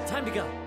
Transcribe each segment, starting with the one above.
Time to go.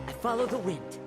I follow the wind.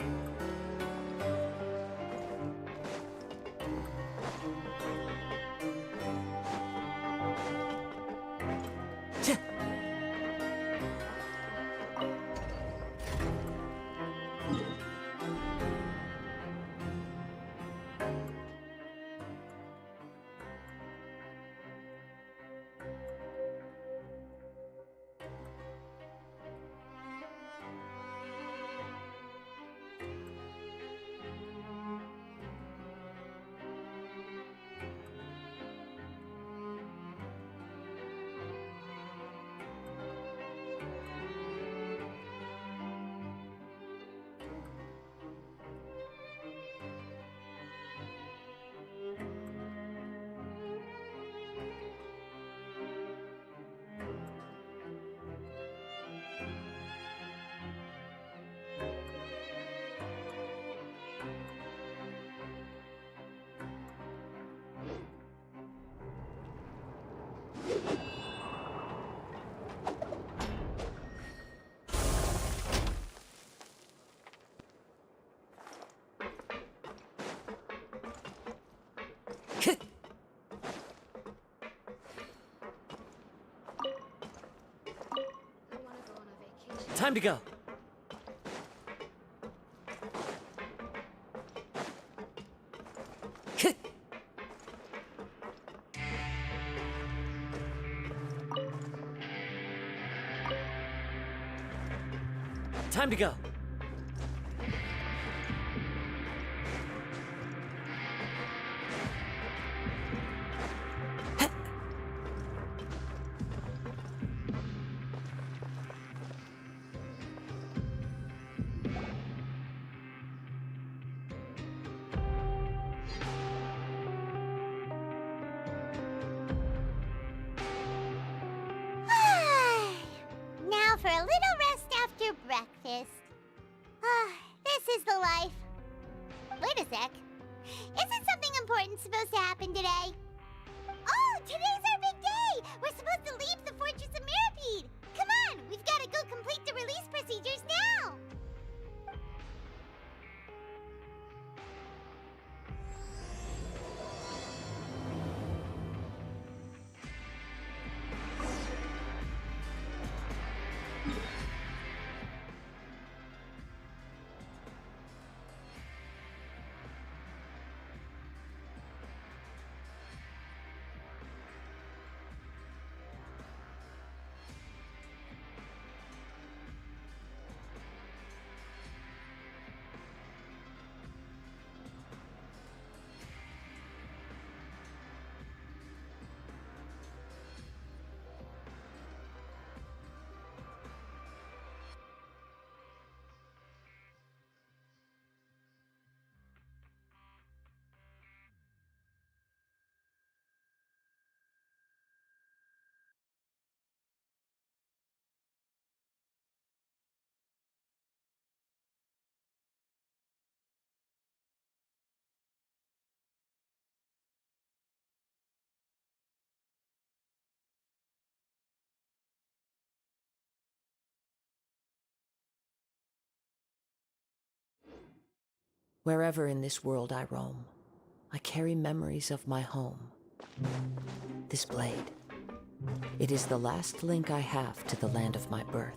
Time to go. Time to go. Now for a little rest after breakfast. This is the life. Wait a sec. Isn't something important supposed to happen today? Oh, today's our big day! We're supposed to leave the Fortress of Mirapede! Come on, we've got to go complete the release procedures now! Wherever in this world I roam, I carry memories of my home. This blade. It is the last link I have to the land of my birth.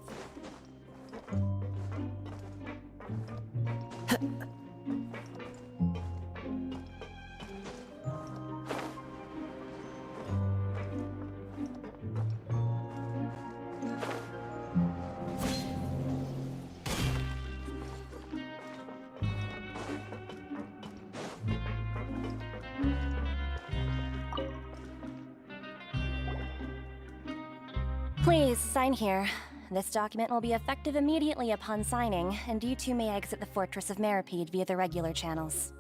Please, sign here. This document will be effective immediately upon signing, and you two may exit the Fortress of Mirapede via the regular channels.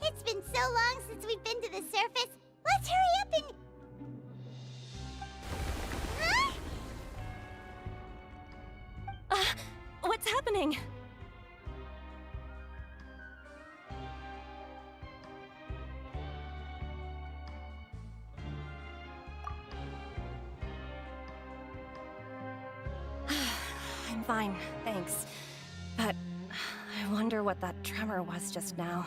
It's been so long since we've been to the surface. Let's hurry up and... Huh? What's happening? I'm fine, thanks. But I wonder what that tremor was just now.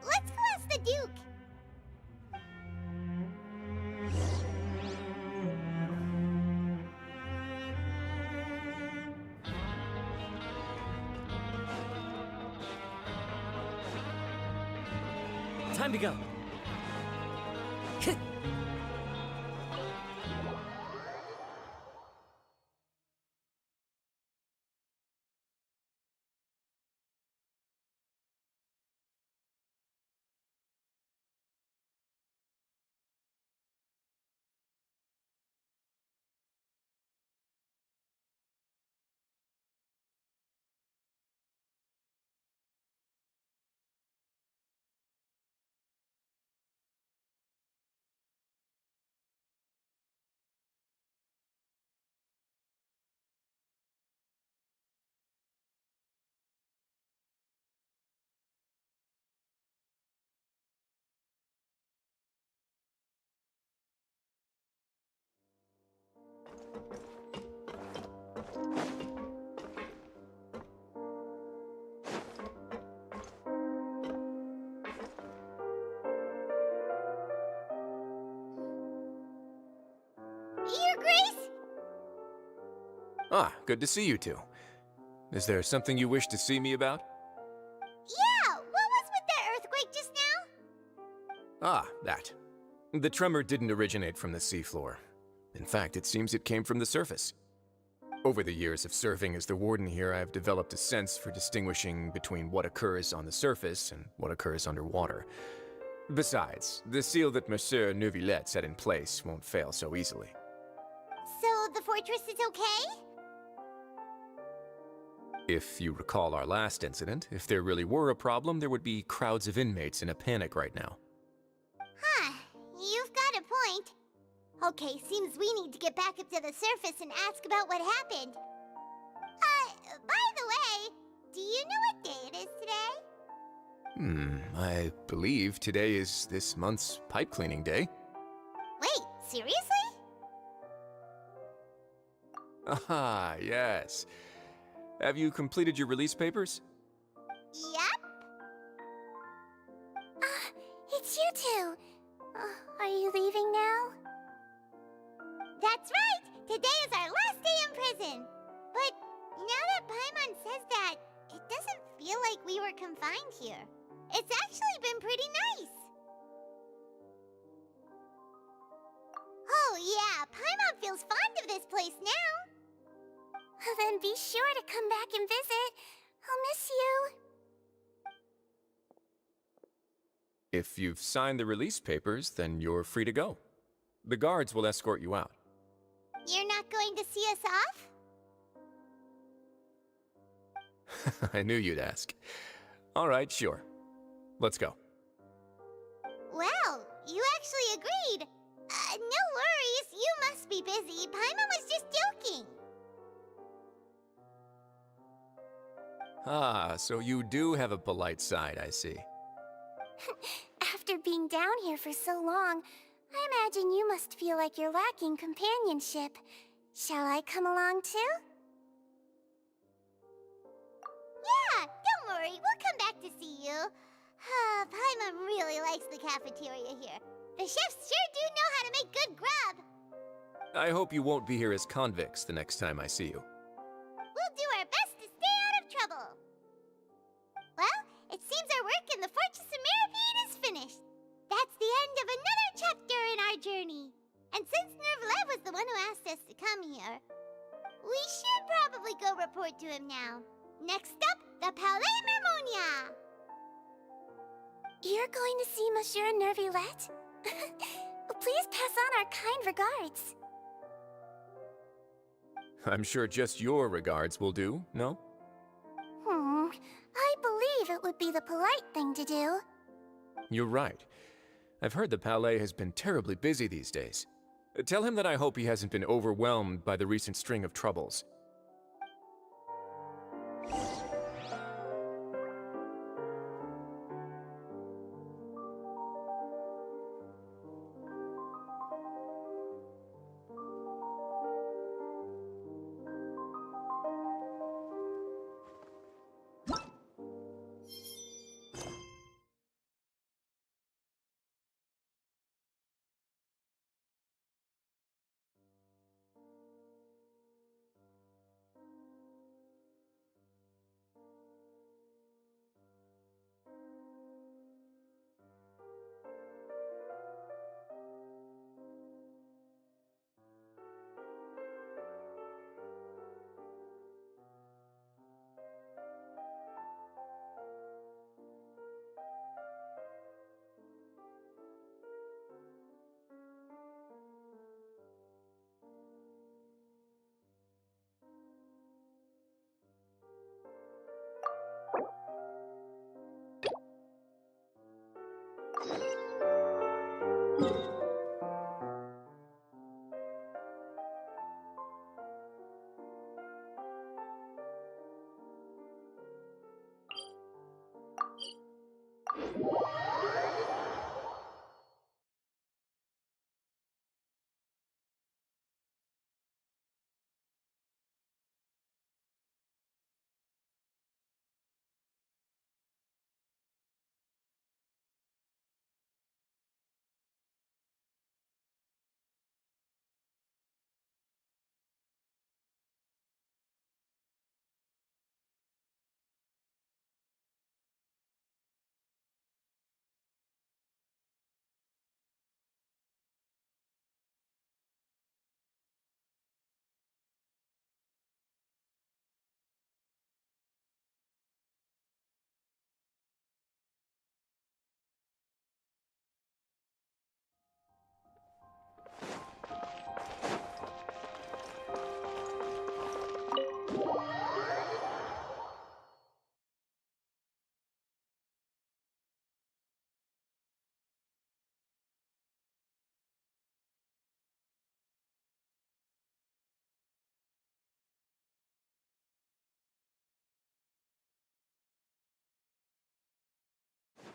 Let's go ask the Duke. Time to go. Your Grace? Ah, good to see you two. Is there something you wish to see me about? Yeah, what was with that earthquake just now? Ah, that. The tremor didn't originate from the seafloor. In fact, it seems it came from the surface. Over the years of serving as the warden here, I've developed a sense for distinguishing between what occurs on the surface and what occurs underwater. Besides, the seal that Monsieur Neuvillette set in place won't fail so easily. So the fortress is okay? If you recall our last incident, if there really were a problem, there would be crowds of inmates in a panic right now. Huh, you've got a point. Okay, seems we need to get back up to the surface and ask about what happened. By the way, do you know what day it is today? I believe today is this month's pipe cleaning day. Wait, seriously? Ah, yes. Have you completed your release papers? Yep. It's you two. Are you leaving now? That's right! Today is our last day in prison! But now that Paimon says that, it doesn't feel like we were confined here. It's actually been pretty nice! Oh yeah, Paimon feels fond of this place now! Then be sure to come back and visit. I'll miss you. If you've signed the release papers, then you're free to go. The guards will escort you out. You're not going to see us off? I knew you'd ask. All right, sure. Let's go. Well, you actually agreed. No worries, you must be busy. Paimon was just joking. Ah, so you do have a polite side, I see. After being down here for so long, I imagine you must feel like you're lacking companionship. Shall I come along too? Yeah, don't worry, we'll come back to see you. Paimon really likes the cafeteria here. The chefs sure do know how to make good grub. I hope you won't be here as convicts the next time I see you. We'll do our best to stay out of trouble. Well, it seems our work in the Fortress of Meripede is finished. That's the end of another chapter in our journey. And since Neuvillette was the one who asked us to come here, we should probably go report to him now. Next up, the Palais Mermonia. You're going to see Monsieur Neuvillette? Please pass on our kind regards. I'm sure just your regards will do, no? I believe it would be the polite thing to do. You're right. I've heard the Palais has been terribly busy these days. Tell him that I hope he hasn't been overwhelmed by the recent string of troubles.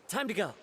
time to go.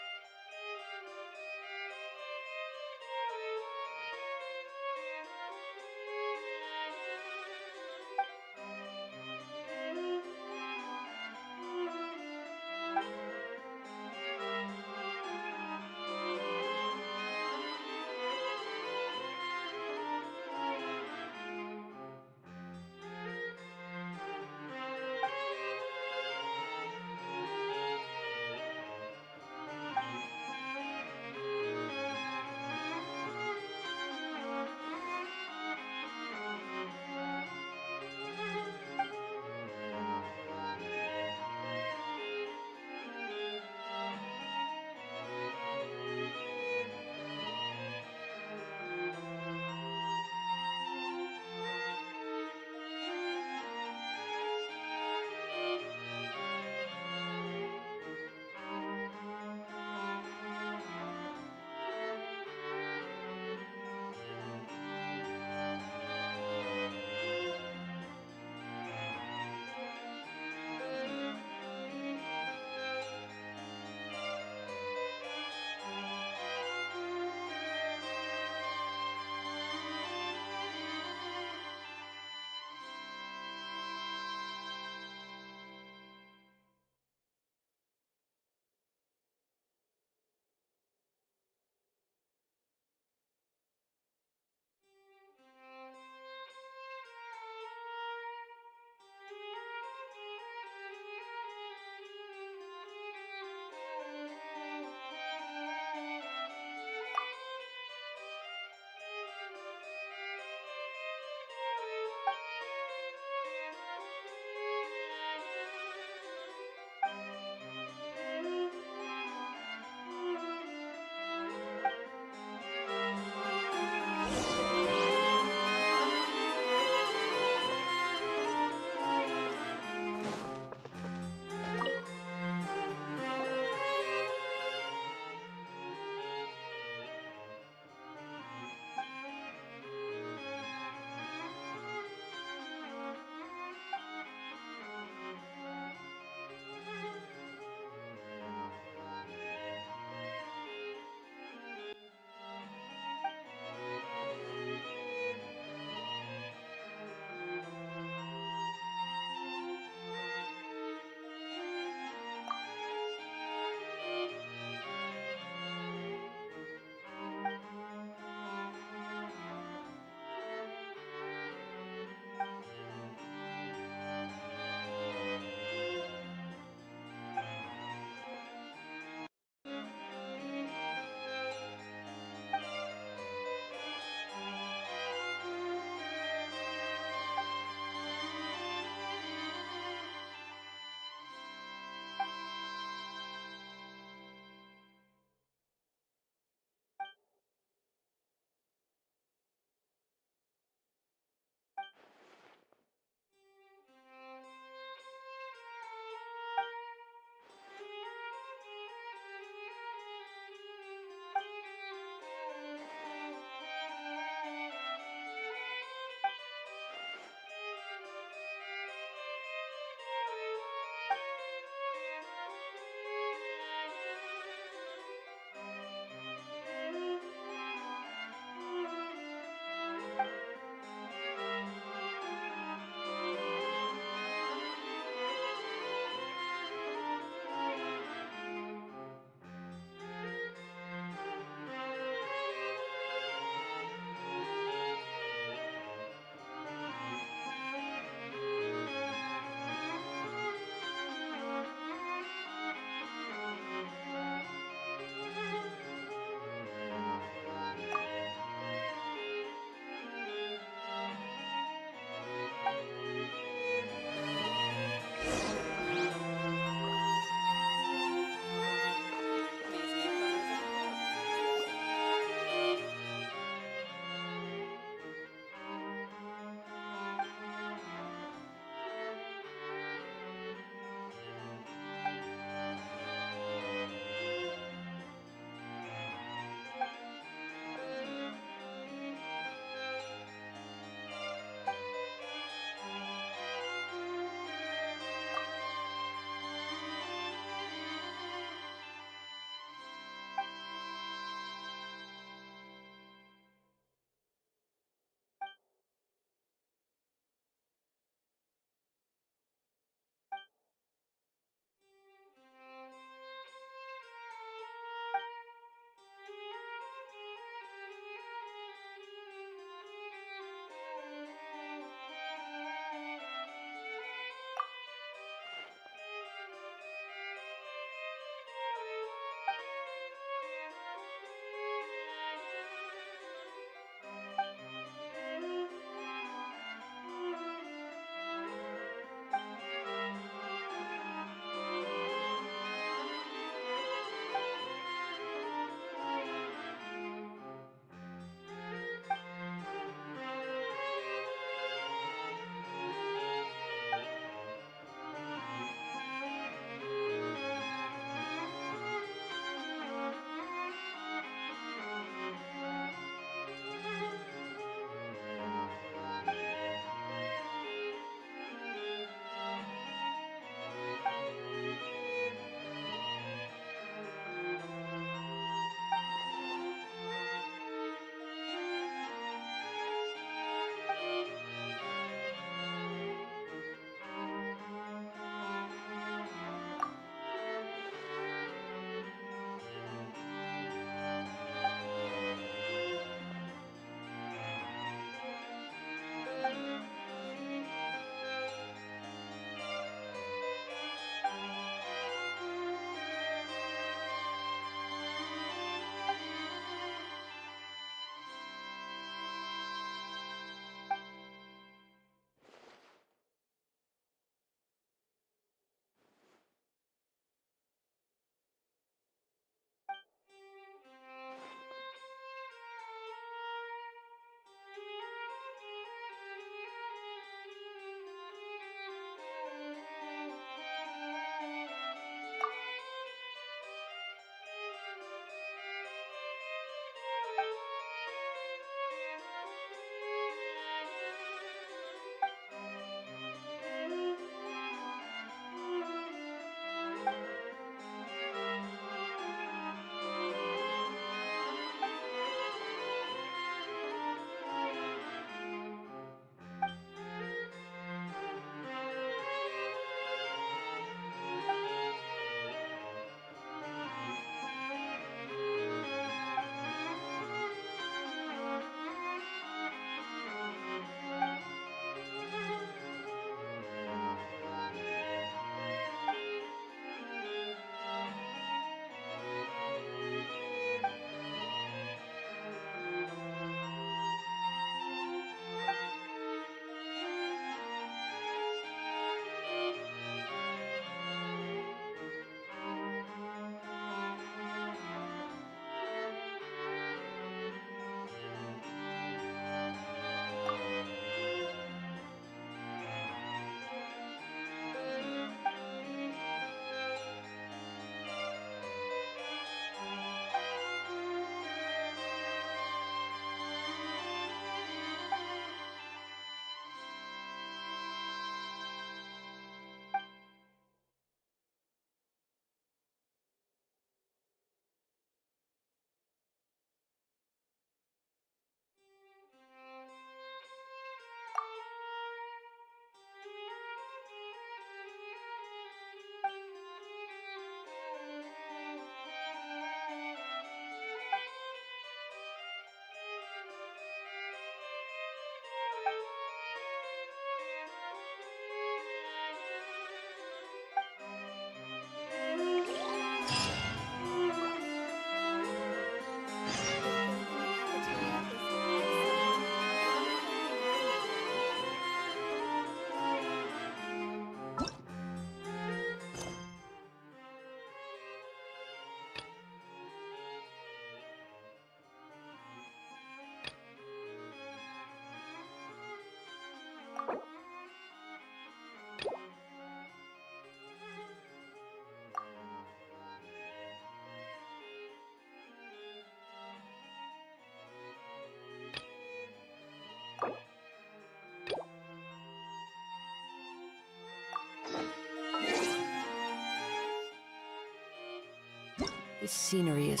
This scenery is...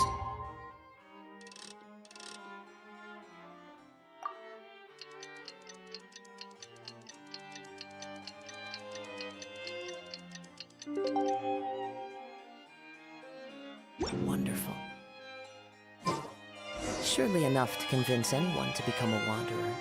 wonderful. Surely enough to convince anyone to become a wanderer.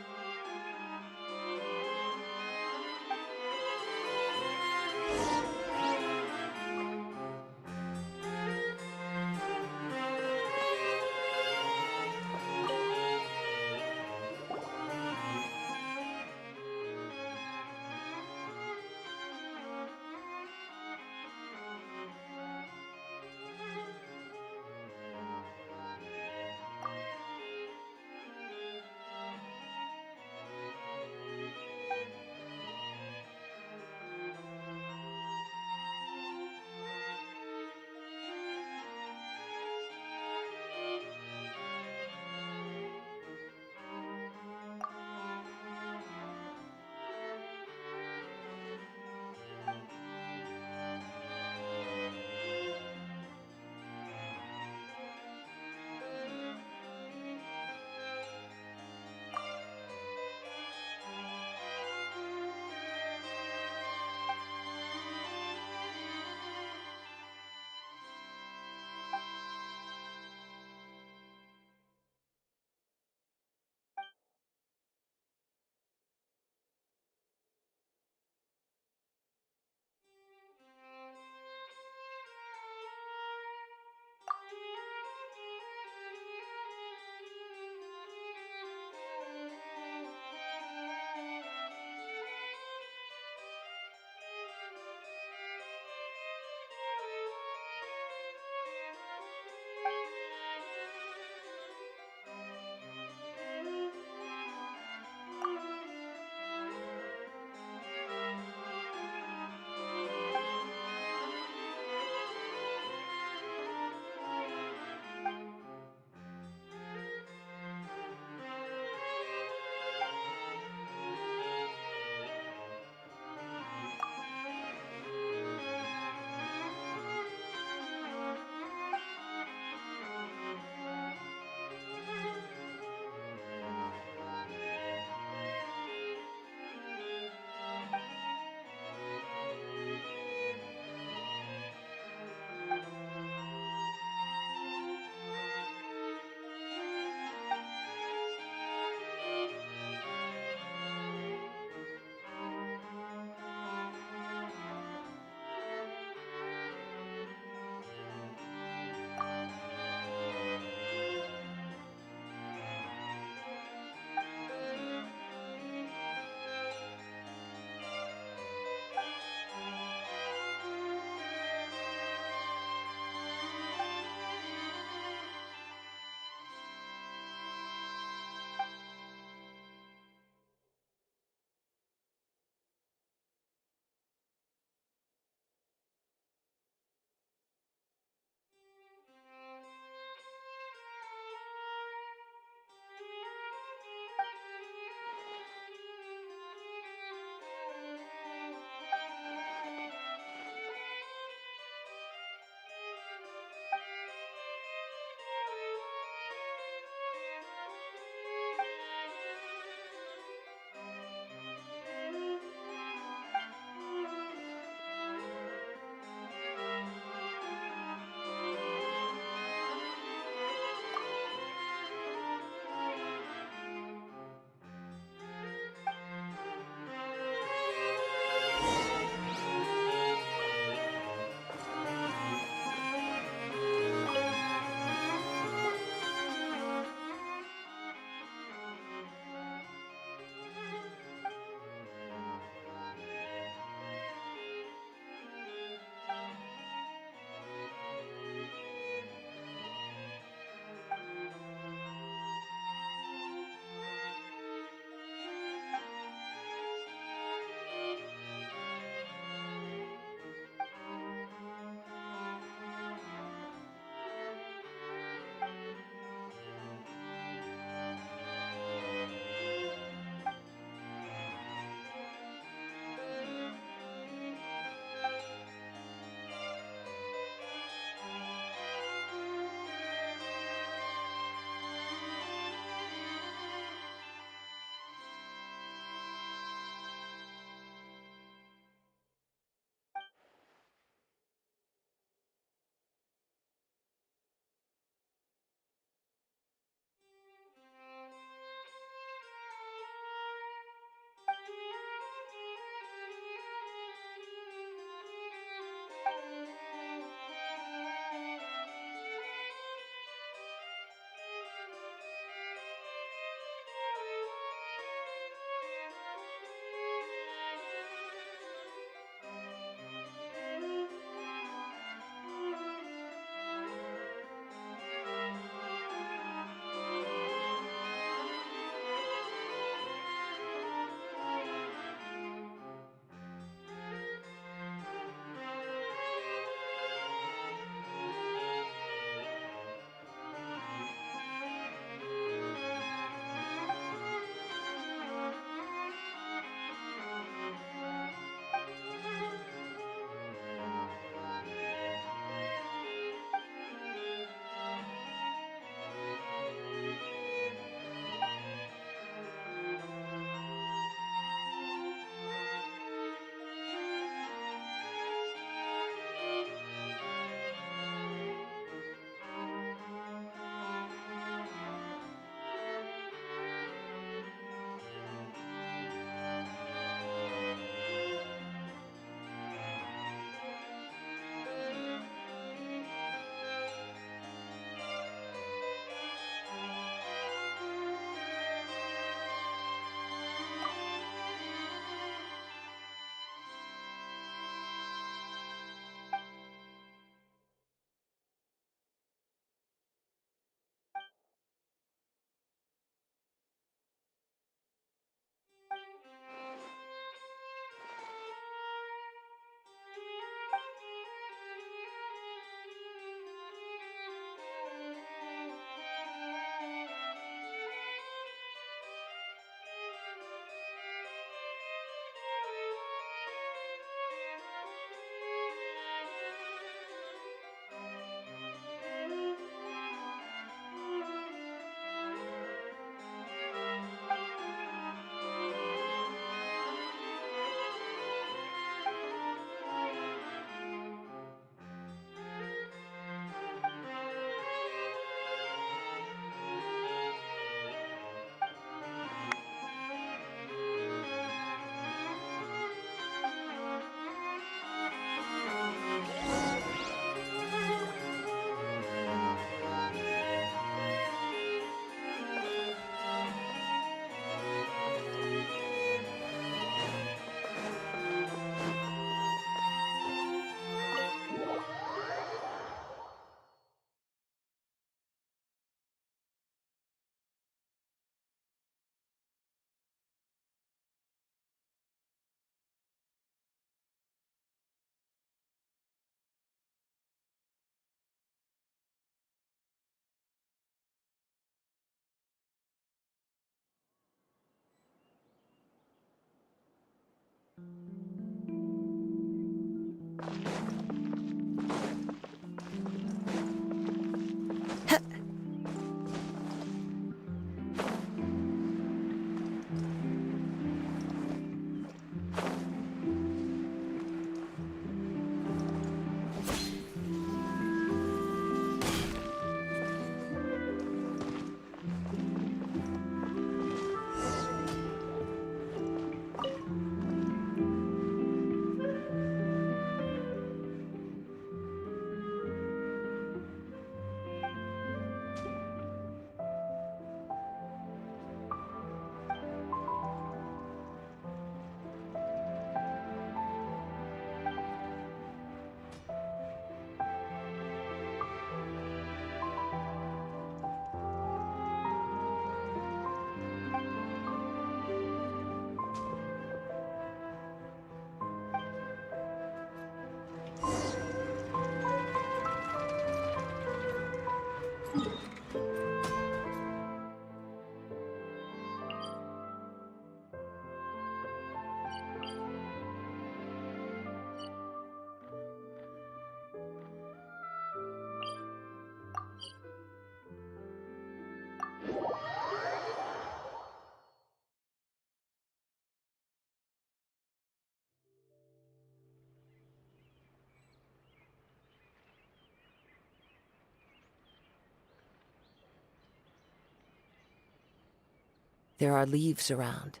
There are leaves around,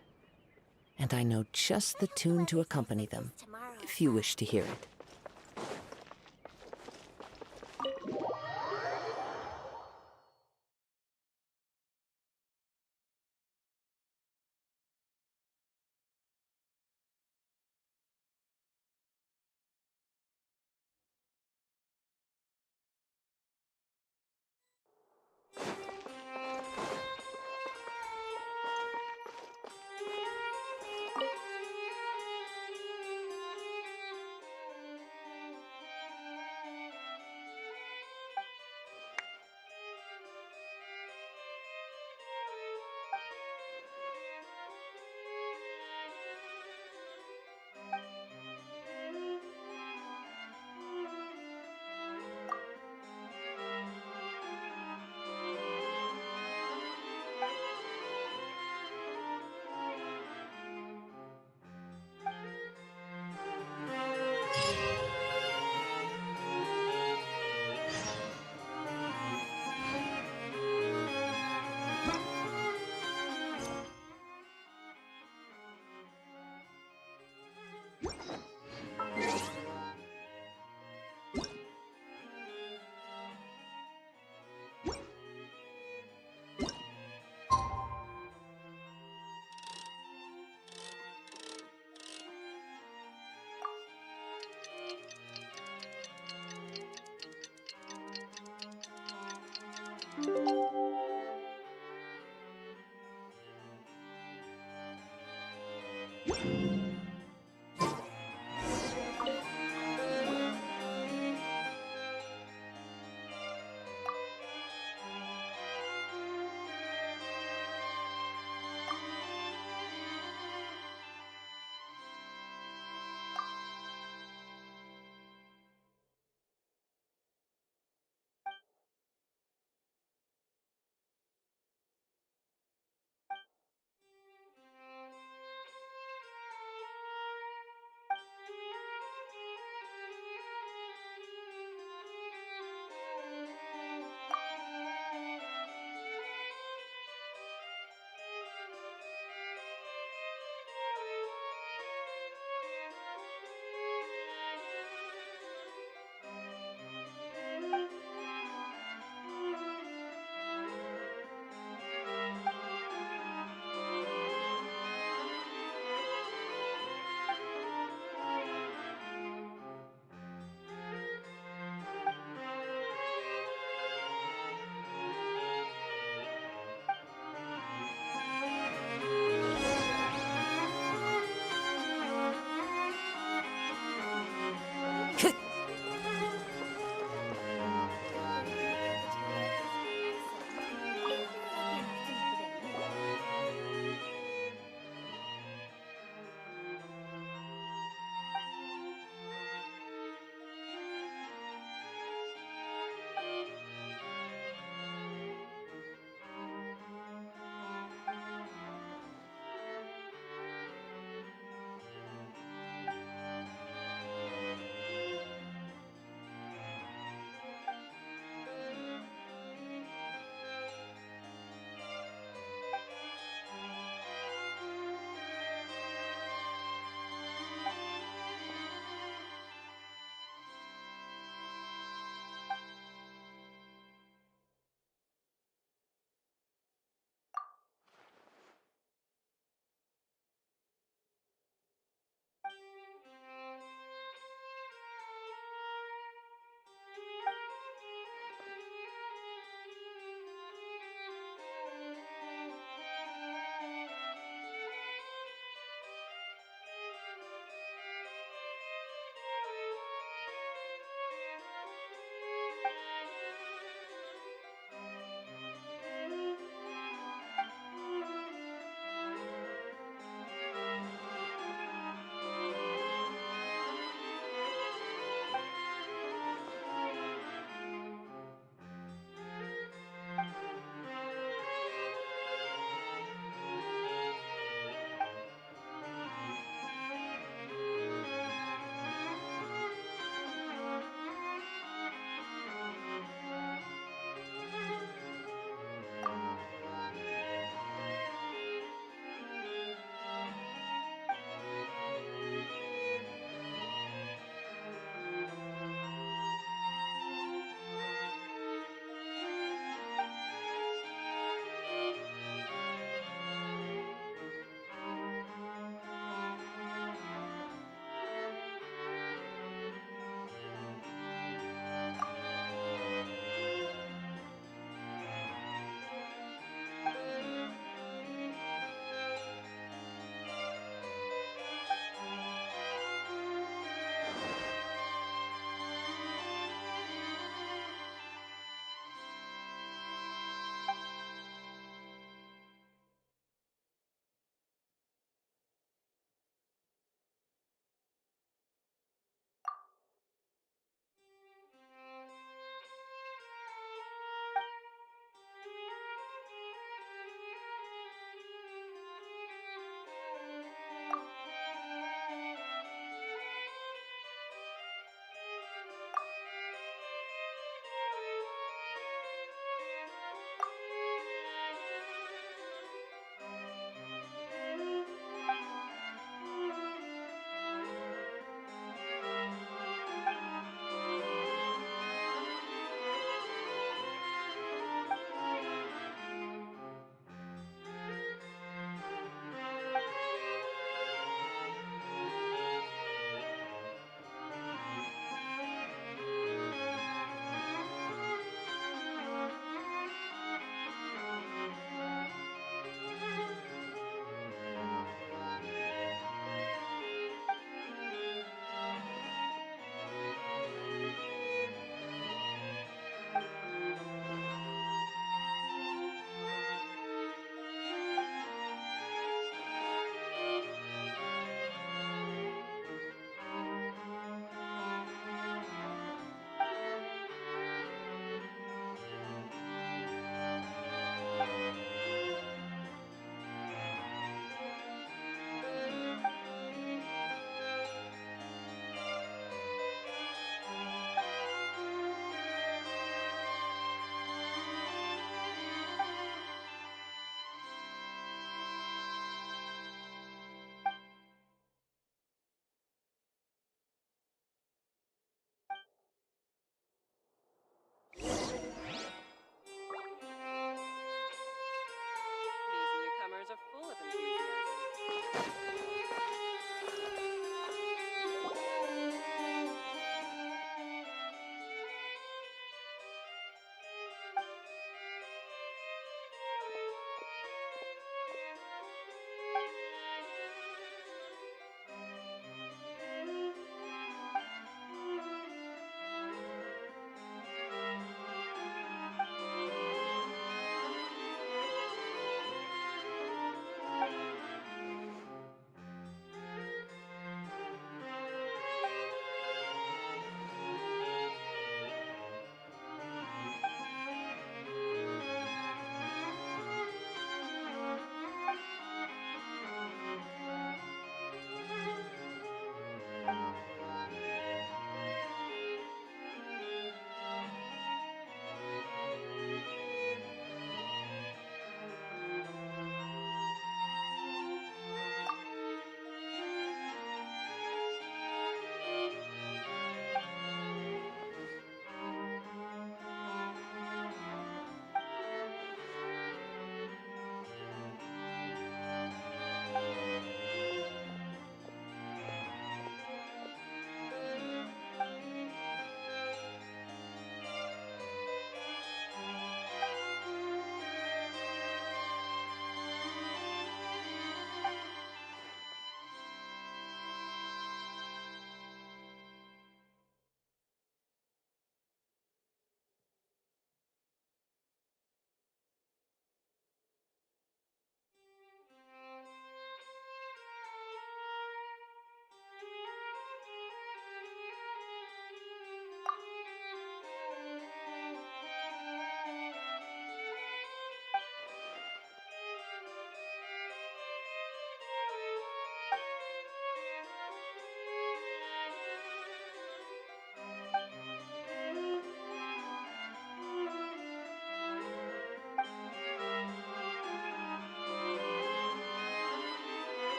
and I know just the tune to accompany them, if you wish to hear it.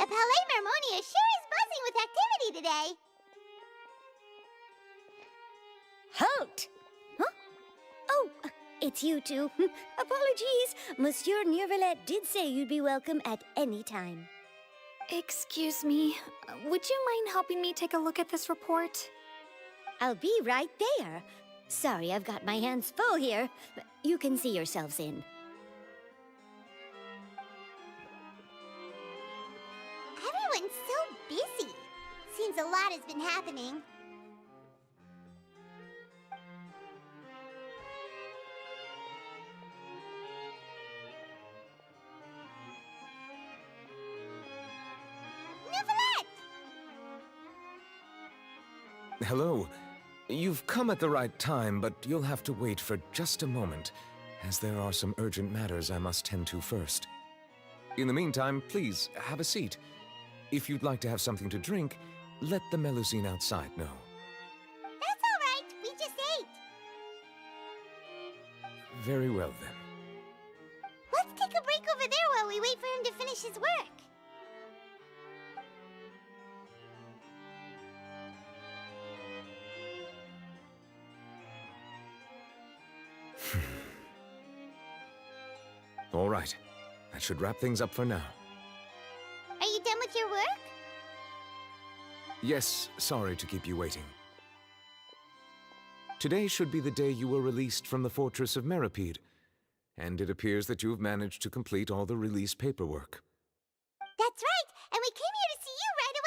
The Palais Mermonia sure is buzzing with activity today. Halt! Huh? Oh, it's you two. Apologies. Monsieur Neuvillette did say you'd be welcome at any time. Excuse me, would you mind helping me take a look at this report? I'll be right there. Sorry, I've got my hands full here. You can see yourselves in. Everyone's so busy. Seems a lot has been happening. Neuvillette! Hello. You've come at the right time, but you'll have to wait for just a moment, as there are some urgent matters I must tend to first. In the meantime, please, have a seat. If you'd like to have something to drink, let the Melusine outside know. That's all right. We just ate. Very well, then. Let's take a break over there while we wait for him to finish his work. All right. That should wrap things up for now. Are you done with your work? Yes, sorry to keep you waiting. Today should be the day you were released from the Fortress of Meripede, and it appears that you have managed to complete all the release paperwork. That's right, and we came here to see you right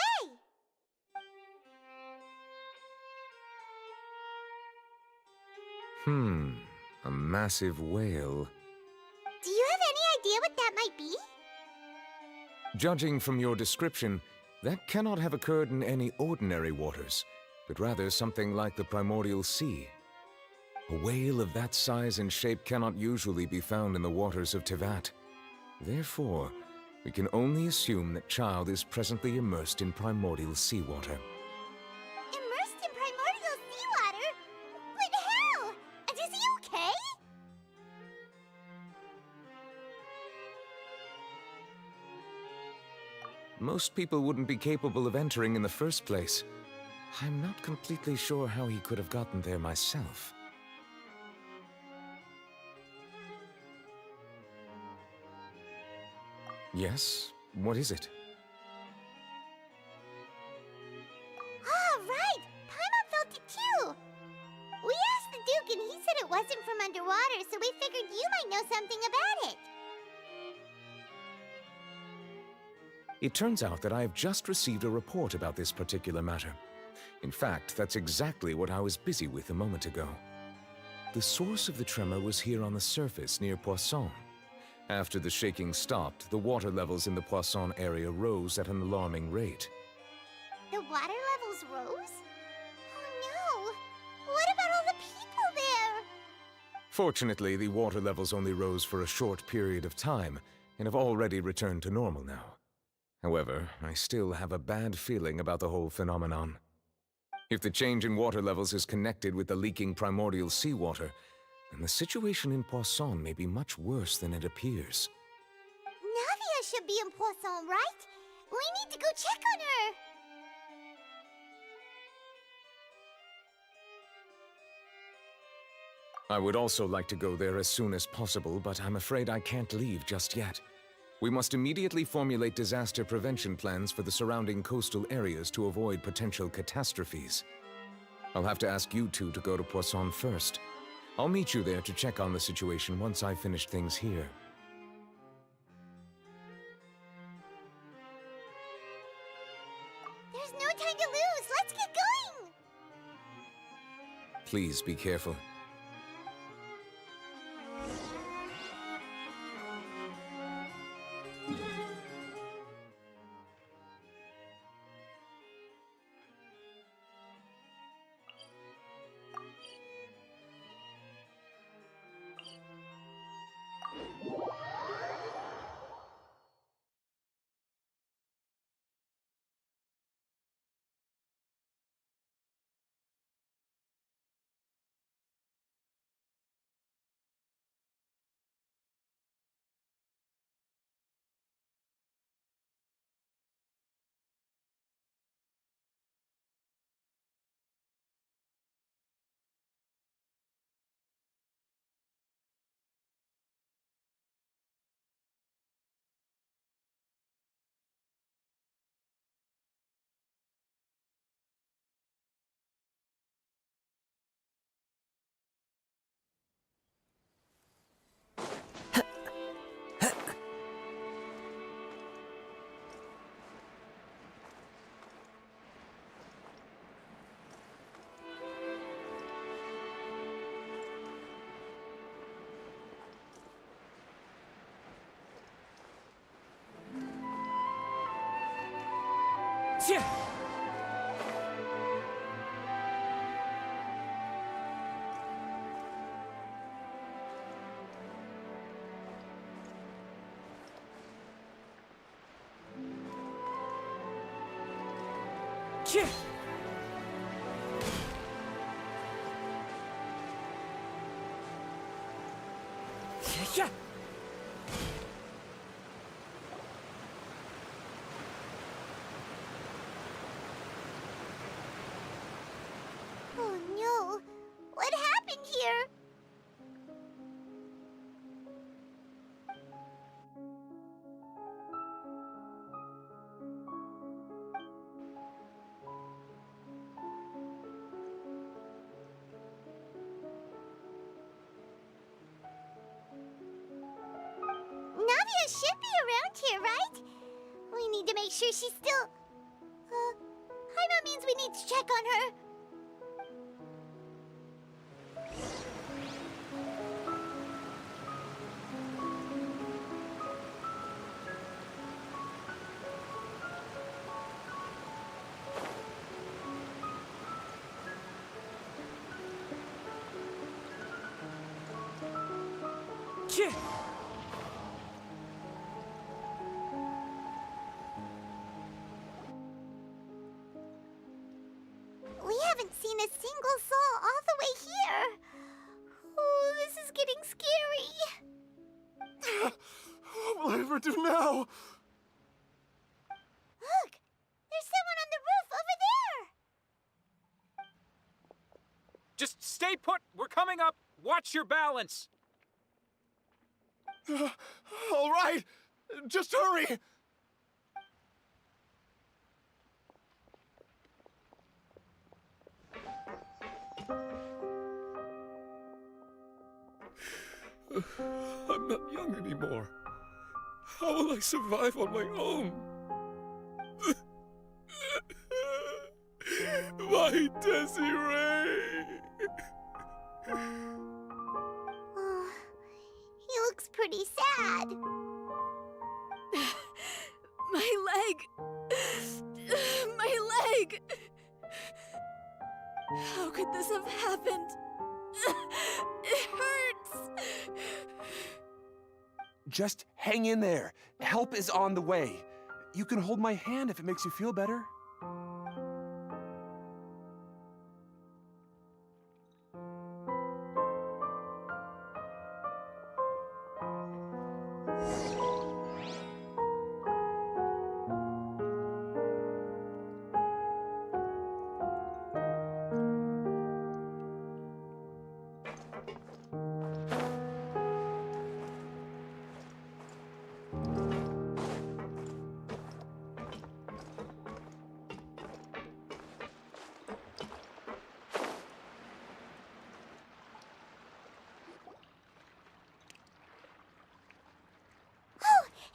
away. A massive whale. Do you have any idea what that might be? Judging from your description, that cannot have occurred in any ordinary waters, but rather something like the primordial sea. A whale of that size and shape cannot usually be found in the waters of Tevat. Therefore, we can only assume that Childe is presently immersed in primordial seawater. Immersed in primordial seawater? But how? And is he okay? Most people wouldn't be capable of entering in the first place. I'm not completely sure how he could have gotten there myself. Yes? What is it? Ah, right! Paimon felt it too! We asked the Duke and he said it wasn't from underwater, so we figured you might know something about it. It turns out that I have just received a report about this particular matter. In fact, that's exactly what I was busy with a moment ago. The source of the tremor was here on the surface near Poisson. After the shaking stopped, the water levels in the Poisson area rose at an alarming rate. The water levels rose? Oh no! What about all the people there? Fortunately, the water levels only rose for a short period of time and have already returned to normal now. However, I still have a bad feeling about the whole phenomenon. If the change in water levels is connected with the leaking primordial seawater, then the situation in Poisson may be much worse than it appears. Navia should be in Poisson, right? We need to go check on her! I would also like to go there as soon as possible, but I'm afraid I can't leave just yet. We must immediately formulate disaster prevention plans for the surrounding coastal areas to avoid potential catastrophes. I'll have to ask you two to go to Poisson first. I'll meet you there to check on the situation once I've finished things here. There's no time to lose! Let's get going! Please be careful. Oh no! What happened here? Navia should be around here, right? We need to make sure she's still... Paimon means we need to check on her. We haven't seen a single soul all the way here. Oh, this is getting scary. What will I ever do now? Look, there's someone on the roof over there. Just stay put. We're coming up. Watch your balance. All right, just hurry. I'm not young anymore. How will I survive on my own? My Desiree! Oh, he looks pretty sad. My leg! My leg! How could this have happened? It hurts! Just hang in there. Help is on the way. You can hold my hand if it makes you feel better.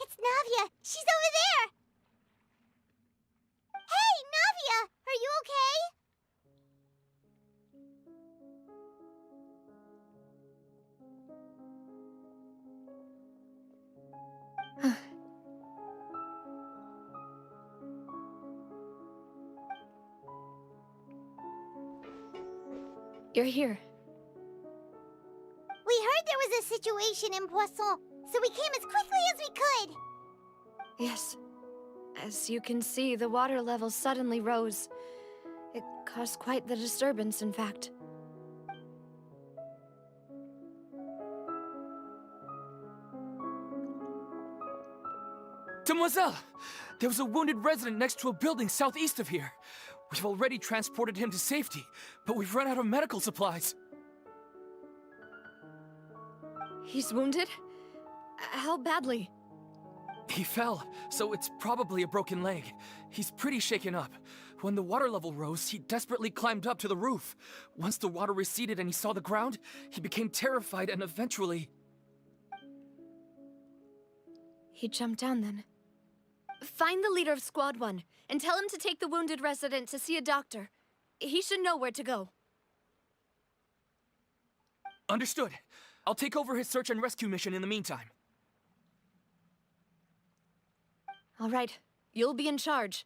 It's Navia! She's over there! Hey, Navia! Are you okay? You're here. We heard there was a situation in Poisson, so we came as quickly as we could. Yes. As you can see, the water level suddenly rose. It caused quite the disturbance, in fact. Demoiselle! There was a wounded resident next to a building southeast of here. We've already transported him to safety, but we've run out of medical supplies. He's wounded? How badly? He fell, so it's probably a broken leg. He's pretty shaken up. When the water level rose, he desperately climbed up to the roof. Once the water receded and he saw the ground, he became terrified and eventually... He jumped down then. Find the leader of Squad 1 and tell him to take the wounded resident to see a doctor. He should know where to go. Understood. I'll take over his search and rescue mission in the meantime. All right, you'll be in charge.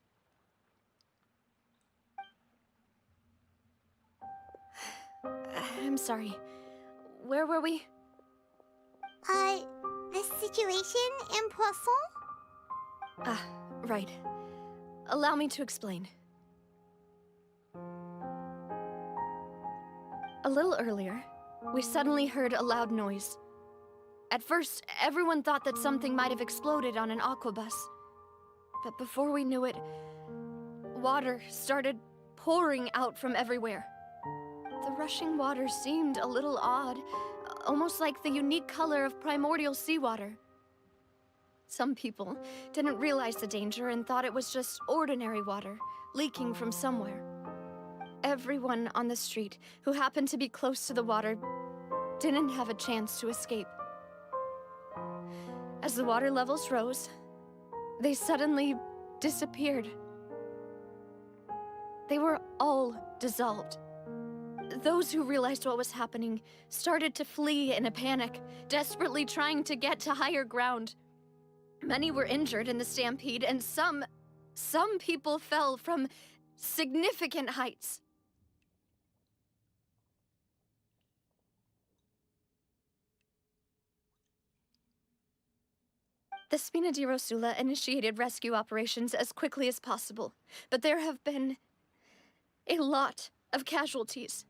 I'm sorry. Where were we? The situation in Poisson? Ah, right. Allow me to explain. A little earlier, we suddenly heard a loud noise. At first, everyone thought that something might have exploded on an aquabus. But before we knew it, water started pouring out from everywhere. The rushing water seemed a little odd, almost like the unique color of primordial seawater. Some people didn't realize the danger and thought it was just ordinary water leaking from somewhere. Everyone on the street who happened to be close to the water didn't have a chance to escape. As the water levels rose, they suddenly disappeared. They were all dissolved. Those who realized what was happening started to flee in a panic, desperately trying to get to higher ground. Many were injured in the stampede, and some people fell from significant heights. The Spina di Rosula initiated rescue operations as quickly as possible, but there have been a lot of casualties.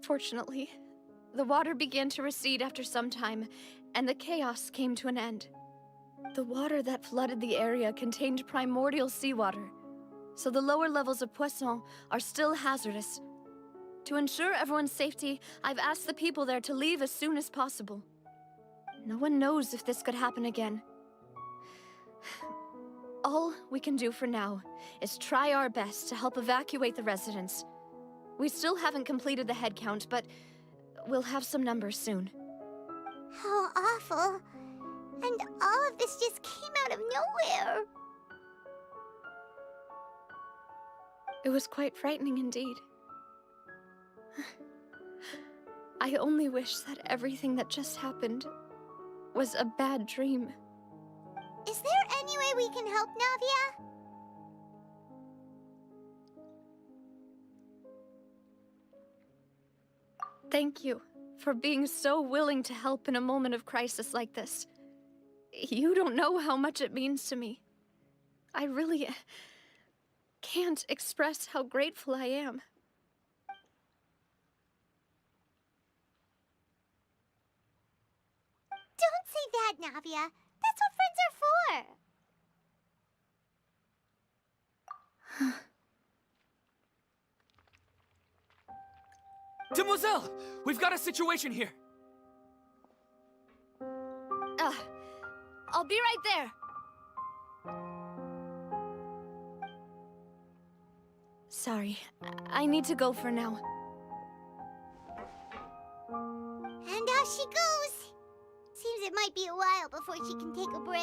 Fortunately, the water began to recede after some time, and the chaos came to an end. The water that flooded the area contained primordial seawater, so the lower levels of Poisson are still hazardous. To ensure everyone's safety, I've asked the people there to leave as soon as possible. No one knows if this could happen again. All we can do for now is try our best to help evacuate the residents. We still haven't completed the head count, but we'll have some numbers soon. How awful. And all of this just came out of nowhere. It was quite frightening indeed. I only wish that everything that just happened was a bad dream. Is there any way we can help, Navia? Thank you for being so willing to help in a moment of crisis like this. You don't know how much it means to me. I really can't express how grateful I am. Don't say that, Navia. That's what friends are for. Demoiselle! We've got a situation here! I'll be right there. Sorry, I need to go for now. And out she goes. Seems it might be a while before she can take a break.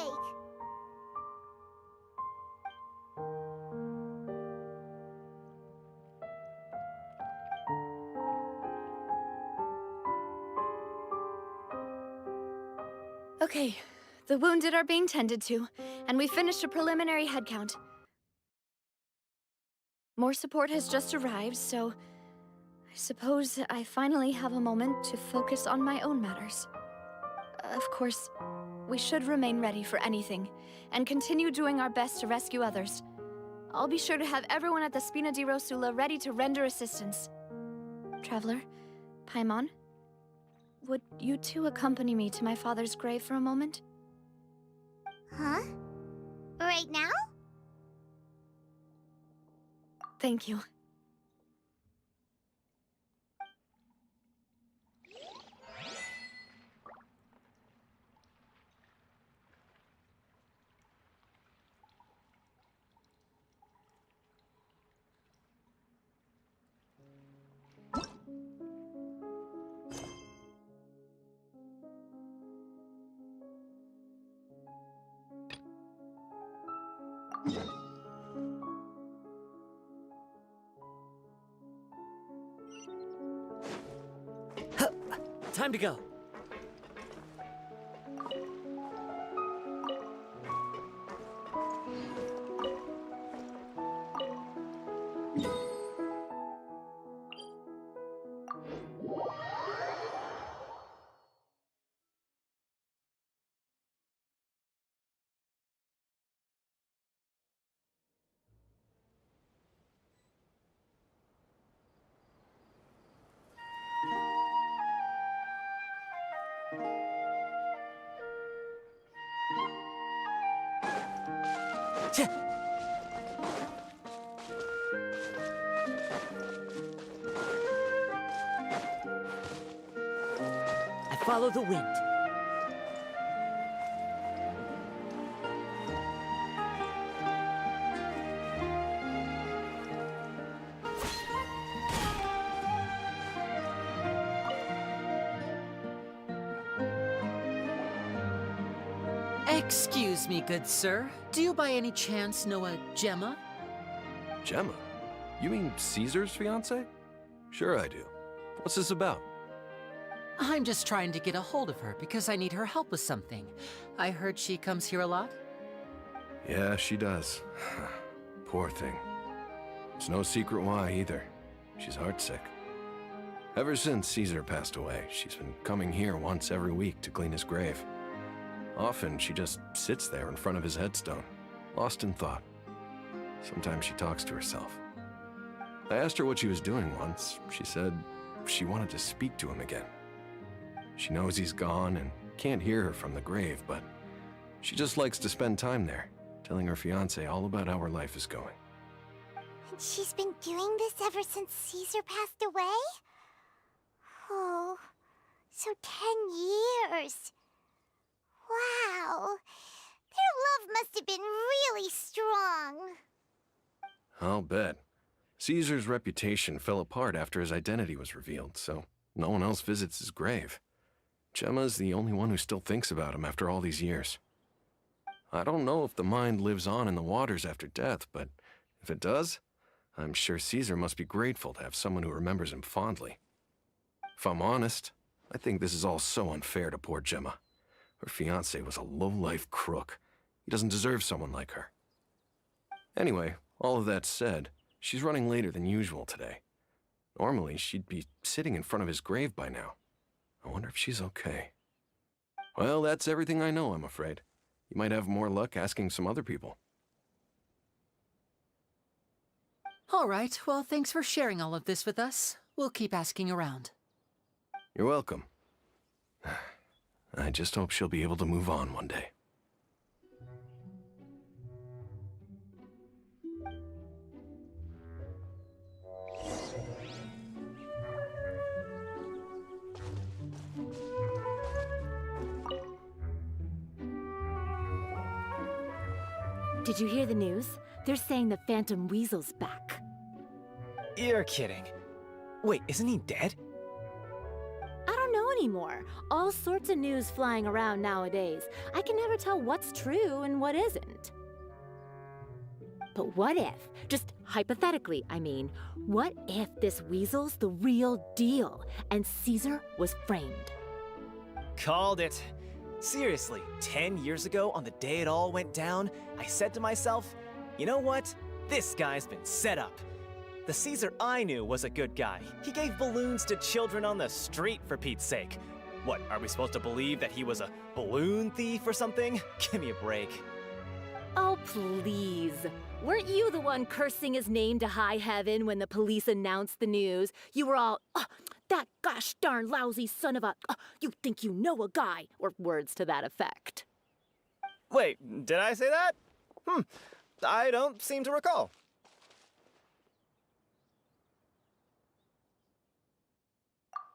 Okay, the wounded are being tended to, and we finished a preliminary head count. More support has just arrived, so I suppose I finally have a moment to focus on my own matters. Of course, we should remain ready for anything, and continue doing our best to rescue others. I'll be sure to have everyone at the Spina di Rosula ready to render assistance. Traveler, Paimon, would you two accompany me to my father's grave for a moment? Huh? Right now? Thank you. Time to go. Follow the wind. Excuse me, good sir. Do you by any chance know a Gemma? Gemma? You mean Caesar's fiance? Sure I do. What's this about? I'm just trying to get a hold of her because I need her help with something. I heard she comes here a lot. Yeah, she does. Poor thing. It's no secret why either. She's heartsick. Ever since Caesar passed away, she's been coming here once every week to clean his grave. Often, she just sits there in front of his headstone, lost in thought. Sometimes she talks to herself. I asked her what she was doing once. She said she wanted to speak to him again. She knows he's gone and can't hear her from the grave, but she just likes to spend time there, telling her fiancé all about how her life is going. And she's been doing this ever since Caesar passed away? Oh, so 10 years. Wow. Their love must have been really strong. I'll bet. Caesar's reputation fell apart after his identity was revealed, so no one else visits his grave. Gemma's the only one who still thinks about him after all these years. I don't know if the mind lives on in the waters after death, but if it does, I'm sure Caesar must be grateful to have someone who remembers him fondly. If I'm honest, I think this is all so unfair to poor Gemma. Her fiancé was a low-life crook. He doesn't deserve someone like her. Anyway, all of that said, she's running later than usual today. Normally, she'd be sitting in front of his grave by now. I wonder if she's okay. Well, that's everything I know, I'm afraid. You might have more luck asking some other people. All right, well, thanks for sharing all of this with us. We'll keep asking around. You're welcome. I just hope she'll be able to move on one day. Did you hear the news? They're saying the Phantom Weasel's back. You're kidding. Wait, isn't he dead? I don't know anymore. All sorts of news flying around nowadays. I can never tell what's true and what isn't. But what if, just hypothetically, I mean, what if this weasel's the real deal and Caesar was framed? Called it. Seriously, 10 years ago, on the day it all went down, I said to myself, you know what? This guy's been set up. The Caesar I knew was a good guy. He gave balloons to children on the street, for Pete's sake. What, are we supposed to believe that he was a balloon thief or something? Give me a break. Oh, please. Weren't you the one cursing his name to high heaven when the police announced the news? You were all, that gosh darn lousy son of a, you think you know a guy, or words to that effect. Wait, did I say that? I don't seem to recall.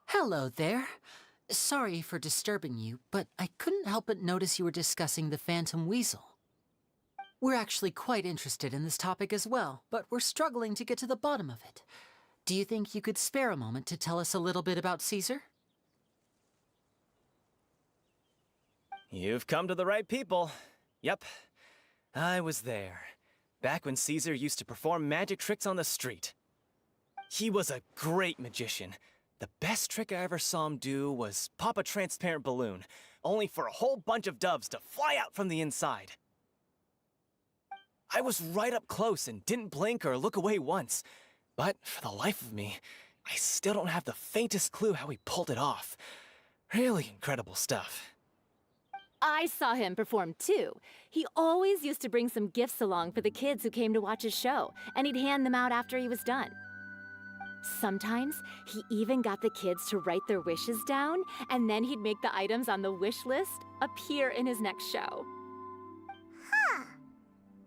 Hello there. Sorry for disturbing you, but I couldn't help but notice you were discussing the Phantom Weasel. We're actually quite interested in this topic as well, but we're struggling to get to the bottom of it. Do you think you could spare a moment to tell us a little bit about Caesar? You've come to the right people. Yep, I was there. Back when Caesar used to perform magic tricks on the street. He was a great magician. The best trick I ever saw him do was pop a transparent balloon, only for a whole bunch of doves to fly out from the inside. I was right up close and didn't blink or look away once. But for the life of me, I still don't have the faintest clue how he pulled it off. Really incredible stuff. I saw him perform too. He always used to bring some gifts along for the kids who came to watch his show, and he'd hand them out after he was done. Sometimes, he even got the kids to write their wishes down, and then he'd make the items on the wish list appear in his next show. Huh.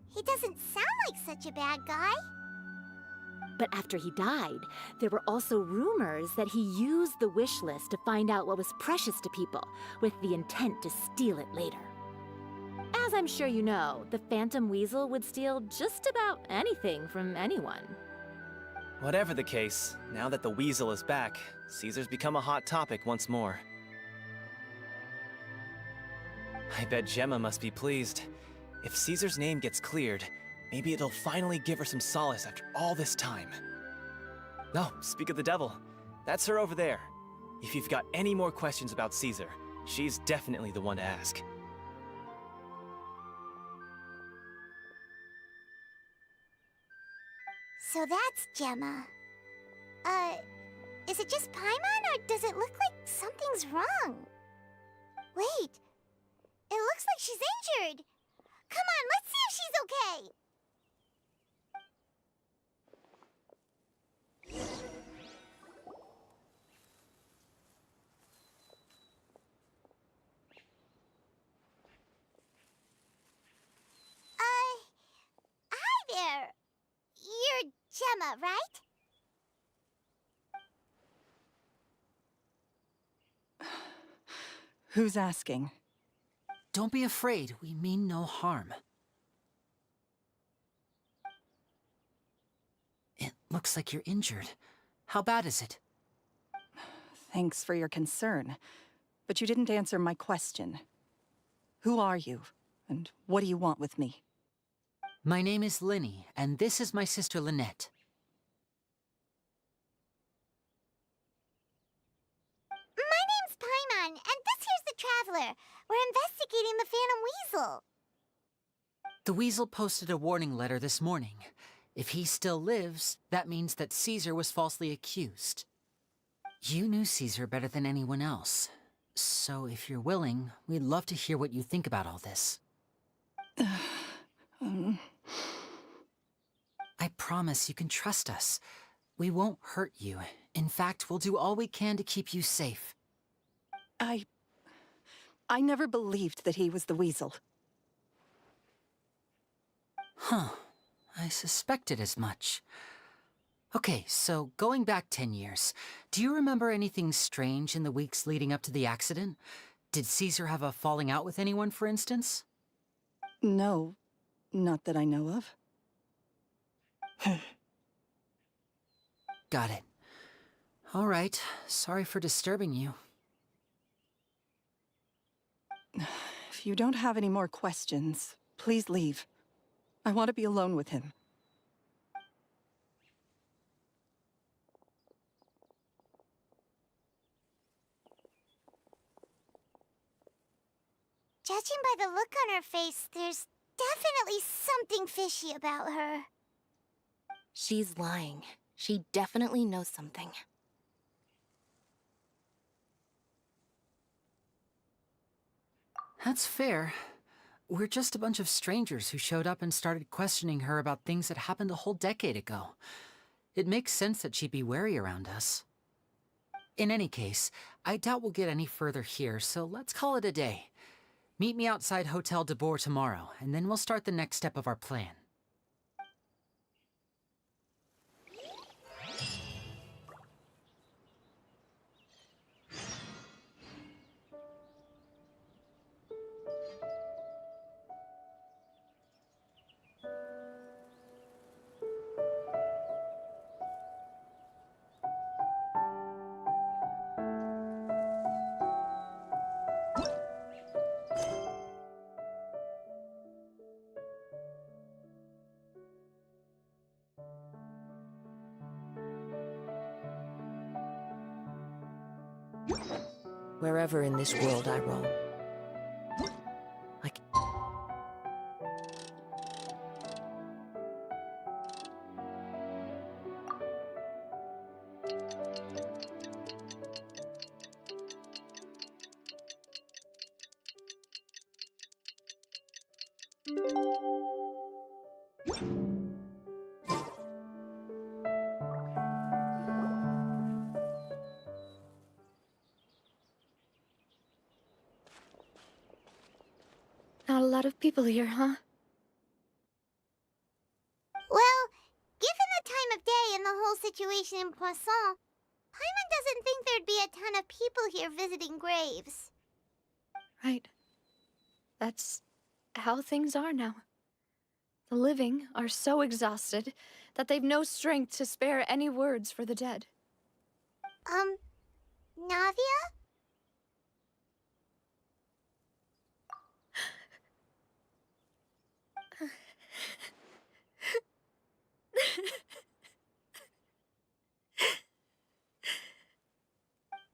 He doesn't sound like such a bad guy. But after he died, there were also rumors that he used the wish list to find out what was precious to people, with the intent to steal it later. As I'm sure you know, the Phantom Weasel would steal just about anything from anyone. Whatever the case, now that the weasel is back, Caesar's become a hot topic once more. I bet Gemma must be pleased. If Caesar's name gets cleared, maybe it'll finally give her some solace after all this time. No, speak of the devil. That's her over there. If you've got any more questions about Caesar, she's definitely the one to ask. So that's Gemma. Is it just Paimon, or does it look like something's wrong? Wait, it looks like she's injured. Come on, let's see if she's okay. Hi there. You're Gemma, right? Who's asking? Don't be afraid, we mean no harm. It looks like you're injured. How bad is it? Thanks for your concern, but you didn't answer my question. Who are you, and what do you want with me? My name is Linny, and this is my sister Lynette. My name's Paimon, and this here's the Traveler. We're investigating the Phantom Weasel. The Weasel posted a warning letter this morning. If he still lives, that means that Caesar was falsely accused. You knew Caesar better than anyone else. So if you're willing, we'd love to hear what you think about all this. I promise you can trust us. We won't hurt you. In fact, we'll do all we can to keep you safe. I never believed that he was the Weasel. Huh. I suspected as much. Okay, so going back 10 years, do you remember anything strange in the weeks leading up to the accident? Did Caesar have a falling out with anyone, for instance? No, not that I know of. Got it. All right, sorry for disturbing you. If you don't have any more questions, please leave. I want to be alone with him. Judging by the look on her face, there's definitely something fishy about her. She's lying. She definitely knows something. That's fair. We're just a bunch of strangers who showed up and started questioning her about things that happened a whole decade ago. It makes sense that she'd be wary around us. In any case, I doubt we'll get any further here, so let's call it a day. Meet me outside Hotel de Boer tomorrow, and then we'll start the next step of our plan. Wherever in this world I roam, Not a lot of people here, huh? Well, given the time of day and understand the whole situation in Poisson. Paimon doesn't think there'd be a ton of people here visiting graves. Right. That's how things are now. The living are so exhausted that they've no strength to spare any words for the dead. Navia?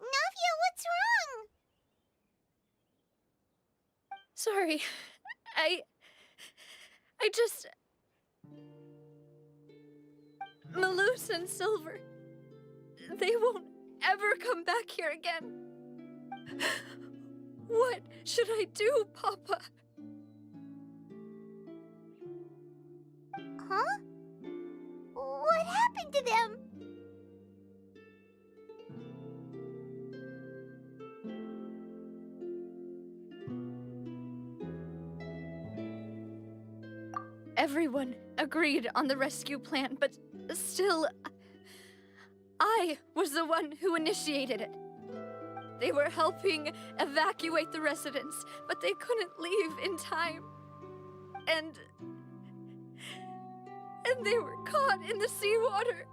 Navia, what's wrong? Sorry. I just... Malus and Silver, they won't ever come back here again. What should I do, Papa? Huh? What happened to them? Everyone agreed on the rescue plan, but still, I was the one who initiated it. They were helping evacuate the residents, but they couldn't leave in time. And they were caught in the seawater.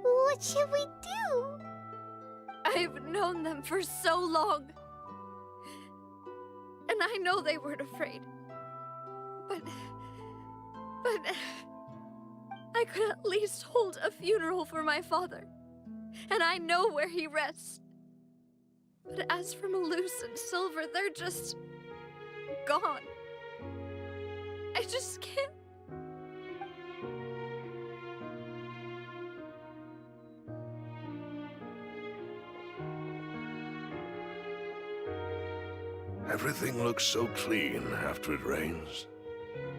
What should we do? I've known them for so long. And I know they weren't afraid. But I could at least hold a funeral for my father. And I know where he rests. But as for Malus and Silver, they're just gone. I just can't. Everything looks so clean after it rains.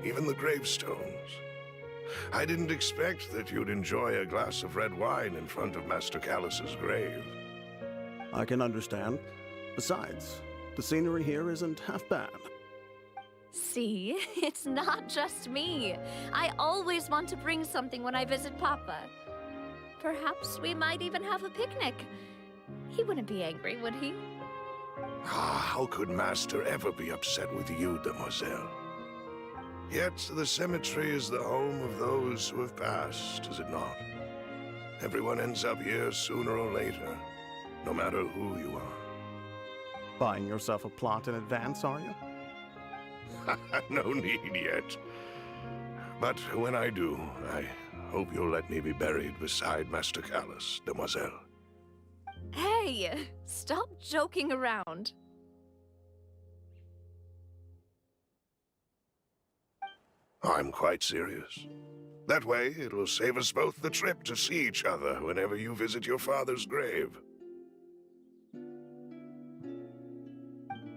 Even the gravestones. I didn't expect that you'd enjoy a glass of red wine in front of Master Callus's grave. I can understand. Besides, the scenery here isn't half bad. See, it's not just me. I always want to bring something when I visit Papa. Perhaps we might even have a picnic. He wouldn't be angry, would he? How could Master ever be upset with you, Demoiselle? Yet the cemetery is the home of those who have passed, is it not? Everyone ends up here sooner or later, no matter who you are. Buying yourself a plot in advance, are you? No need yet. But when I do, I hope you'll let me be buried beside Master Callus, Demoiselle. Hey, stop joking around. I'm quite serious. That way, it'll save us both the trip to see each other whenever you visit your father's grave.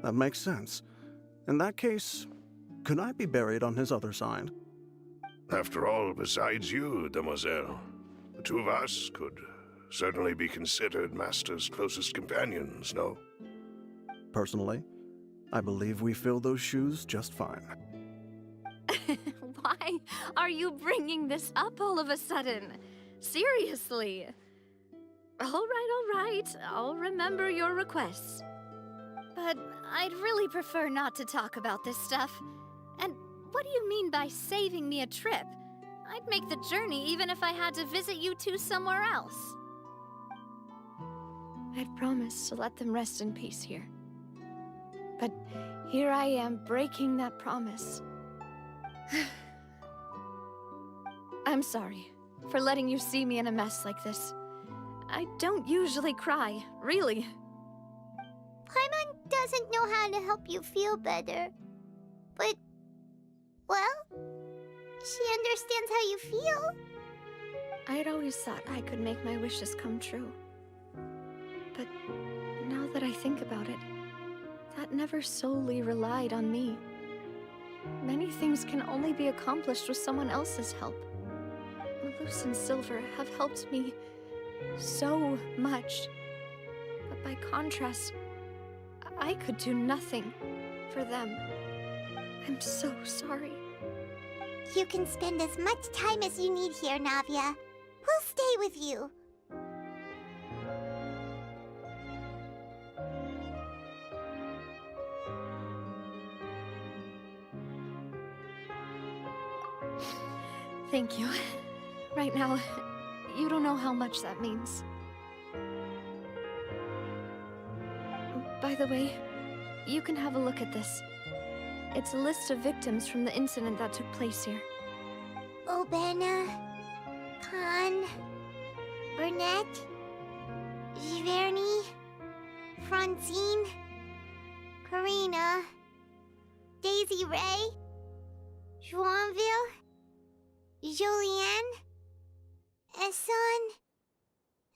That makes sense. In that case, could I be buried on his other side? After all, besides you, Demoiselle, the two of us could certainly be considered Master's closest companions, no? Personally, I believe we fill those shoes just fine. Why are you bringing this up all of a sudden? Seriously. All right. I'll remember your requests. But I'd really prefer not to talk about this stuff. And what do you mean by saving me a trip? I'd make the journey even if I had to visit you two somewhere else. I'd promised to let them rest in peace here. But here I am breaking that promise. I'm sorry for letting you see me in a mess like this. I don't usually cry, really. Paimon doesn't know how to help you feel better. But, well, she understands how you feel. I had always thought I could make my wishes come true. But now that I think about it, that never solely relied on me. Many things can only be accomplished with someone else's help. Malus and Silver have helped me so much. But by contrast, I could do nothing for them. I'm so sorry. You can spend as much time as you need here, Navia. We'll stay with you. Thank you. Right now, you don't know how much that means. By the way, you can have a look at this. It's a list of victims from the incident that took place here. Obena, Khan, Burnett, Giverny, Francine, Karina, Daisy Ray, Joinville, Jolienne, Esson,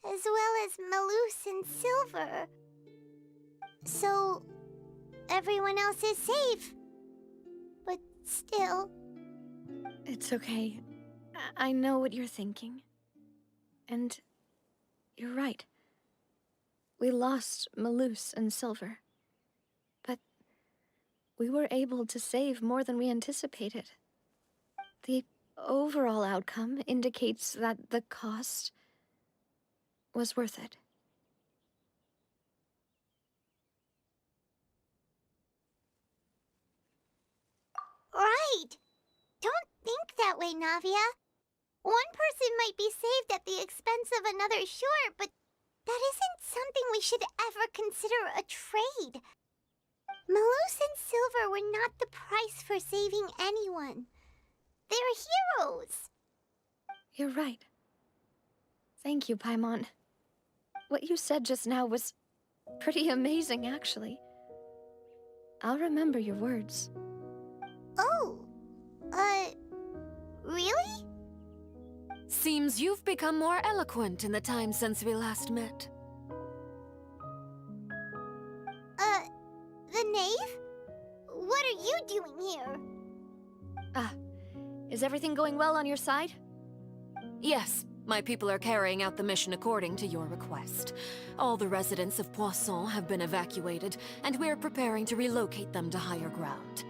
as well as Malus and Silver. So, everyone else is safe. But still... It's okay. I know what you're thinking. And you're right. We lost Malus and Silver. But we were able to save more than we anticipated. The overall outcome indicates that the cost was worth it. Right! Don't think that way, Navia. One person might be saved at the expense of another, sure, but that isn't something we should ever consider a trade. Malus and Silver were not the price for saving anyone. They're heroes. You're right. Thank you, Paimon. What you said just now was pretty amazing, actually. I'll remember your words. Oh, really? Seems you've become more eloquent in the time since we last met. The knave? What are you doing here? Ah, is everything going well on your side? Yes, my people are carrying out the mission according to your request. All the residents of Poisson have been evacuated, and we're preparing to relocate them to higher ground.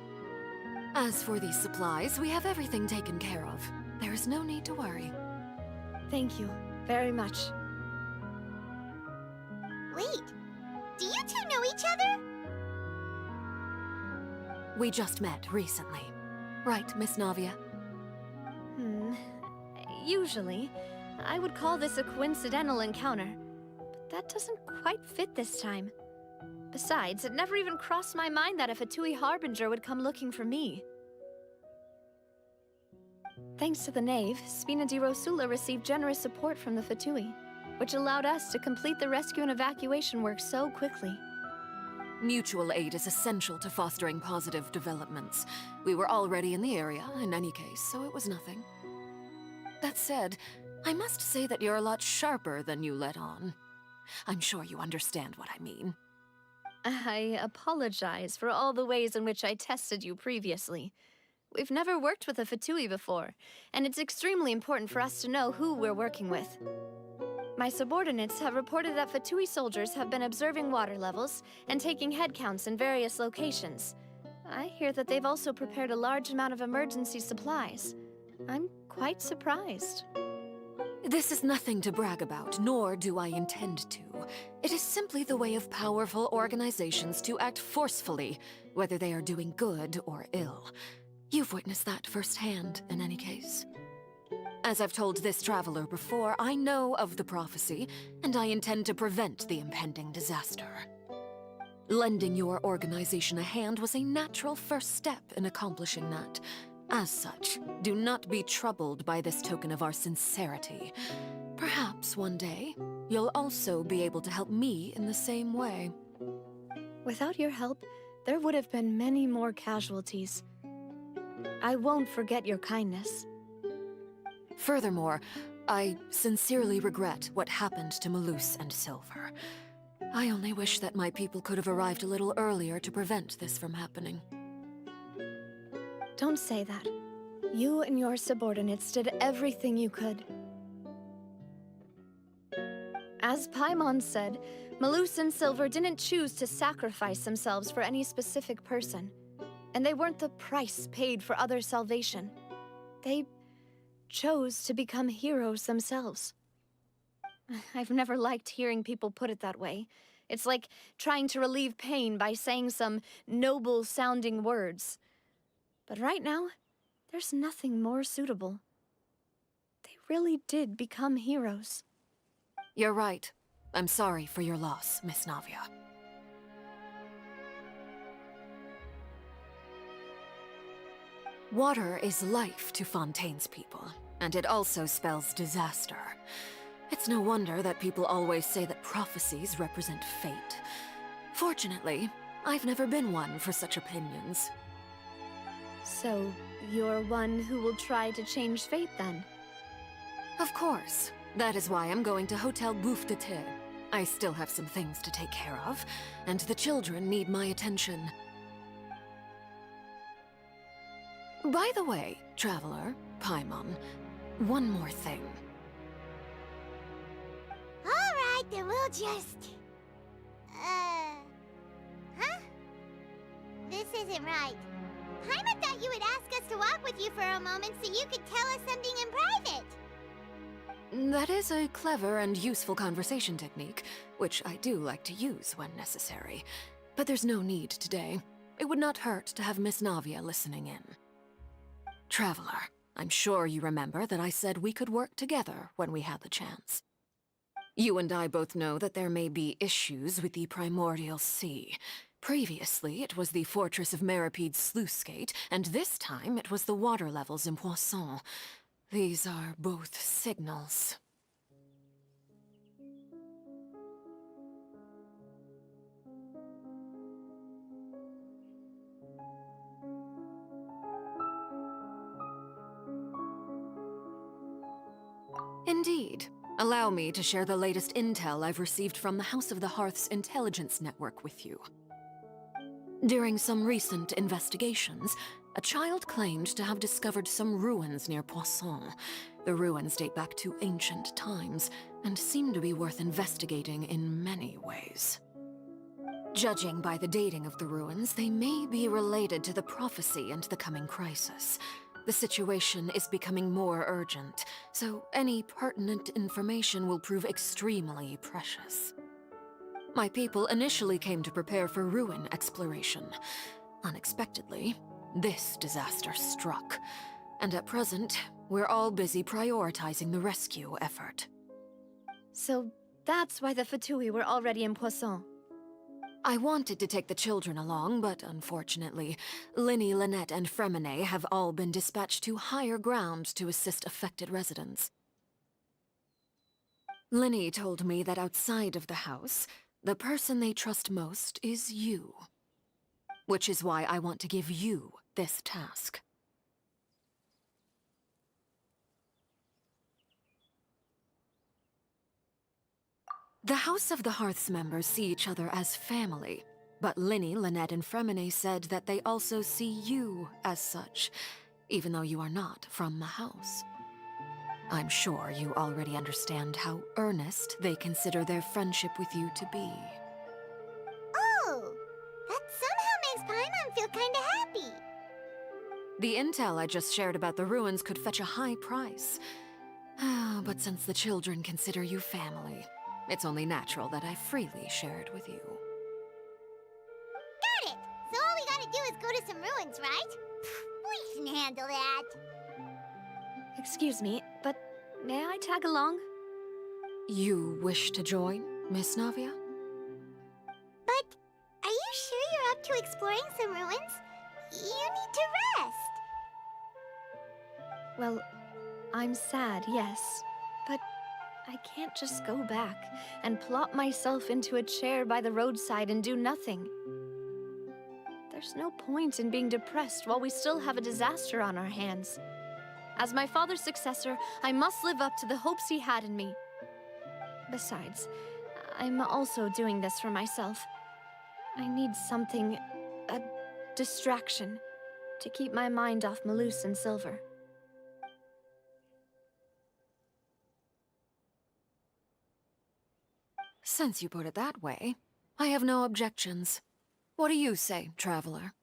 As for these supplies, we have everything taken care of. There is no need to worry. Thank you very much. Wait, do you two know each other? We just met recently. Right, Miss Navia? Usually, I would call this a coincidental encounter, but that doesn't quite fit this time. Besides, it never even crossed my mind that a Fatui Harbinger would come looking for me. Thanks to the Knave, Spina di Rosula received generous support from the Fatui, which allowed us to complete the rescue and evacuation work so quickly. Mutual aid is essential to fostering positive developments. We were already in the area, in any case, so it was nothing. That said, I must say that you're a lot sharper than you let on. I'm sure you understand what I mean. I apologize for all the ways in which I tested you previously. We've never worked with a Fatui before, and it's extremely important for us to know who we're working with. My subordinates have reported that Fatui soldiers have been observing water levels and taking head counts in various locations. I hear that they've also prepared a large amount of emergency supplies. I'm quite surprised. This is nothing to brag about, nor do I intend to. It is simply the way of powerful organizations to act forcefully, whether they are doing good or ill. You've witnessed that firsthand, in any case. As I've told this traveler before, I know of the prophecy, and I intend to prevent the impending disaster. Lending your organization a hand was a natural first step in accomplishing that. As such, do not be troubled by this token of our sincerity. Perhaps one day, you'll also be able to help me in the same way. Without your help, there would have been many more casualties. I won't forget your kindness. Furthermore, I sincerely regret what happened to Malus and Silver. I only wish that my people could have arrived a little earlier to prevent this from happening. Don't say that. You and your subordinates did everything you could. As Paimon said, Malus and Silver didn't choose to sacrifice themselves for any specific person. And they weren't the price paid for others' salvation. They chose to become heroes themselves. I've never liked hearing people put it that way. It's like trying to relieve pain by saying some noble-sounding words. But right now, there's nothing more suitable. They really did become heroes. You're right. I'm sorry for your loss, Miss Navia. Water is life to Fontaine's people, and it also spells disaster. It's no wonder that people always say that prophecies represent fate. Fortunately, I've never been one for such opinions. So, you're one who will try to change fate, then? Of course. That is why I'm going to Hotel Bouffe de Thé. I still have some things to take care of, and the children need my attention. By the way, Traveler, Paimon, one more thing. Alright, then we'll just... Huh? This isn't right. Paimon thought you would ask us to walk with you for a moment so you could tell us something in private. That is a clever and useful conversation technique, which I do like to use when necessary. But there's no need today. It would not hurt to have Miss Navia listening in. Traveler, I'm sure you remember that I said we could work together when we had the chance. You and I both know that there may be issues with the Primordial Sea. Previously, it was the Fortress of Meripede's sluice gate, and this time it was the water levels in Poisson. These are both signals. Indeed. Allow me to share the latest intel I've received from the House of the Hearth's intelligence network with you. During some recent investigations, a child claimed to have discovered some ruins near Poisson. The ruins date back to ancient times, and seem to be worth investigating in many ways. Judging by the dating of the ruins, they may be related to the prophecy and the coming crisis. The situation is becoming more urgent, so any pertinent information will prove extremely precious. My people initially came to prepare for ruin exploration. Unexpectedly, this disaster struck, and at present, we're all busy prioritizing the rescue effort. So that's why the Fatui were already in Poisson. I wanted to take the children along, but unfortunately, Linny, Lynette, and Fremine have all been dispatched to higher ground to assist affected residents. Linny told me that outside of the house, the person they trust most is you. Which is why I want to give you this task. The House of the Hearth's members see each other as family, but Linny, Lynette, and Fremine said that they also see you as such, even though you are not from the house. I'm sure you already understand how earnest they consider their friendship with you to be. Oh, that somehow makes Paimon feel kinda happy. The intel I just shared about the ruins could fetch a high price. But since the children consider you family, it's only natural that I freely share it with you. Got it! So all we gotta do is go to some ruins, right? We can handle that. Excuse me, but may I tag along? You wish to join, Miss Navia? But are you sure you're up to exploring some ruins? You need to rest. Well, I'm sad, yes, but I can't just go back and plop myself into a chair by the roadside and do nothing. There's no point in being depressed while we still have a disaster on our hands. As my father's successor, I must live up to the hopes he had in me. Besides, I'm also doing this for myself. I need something, a distraction, to keep my mind off Malus and Silver. Since you put it that way, I have no objections. What do you say, Traveler?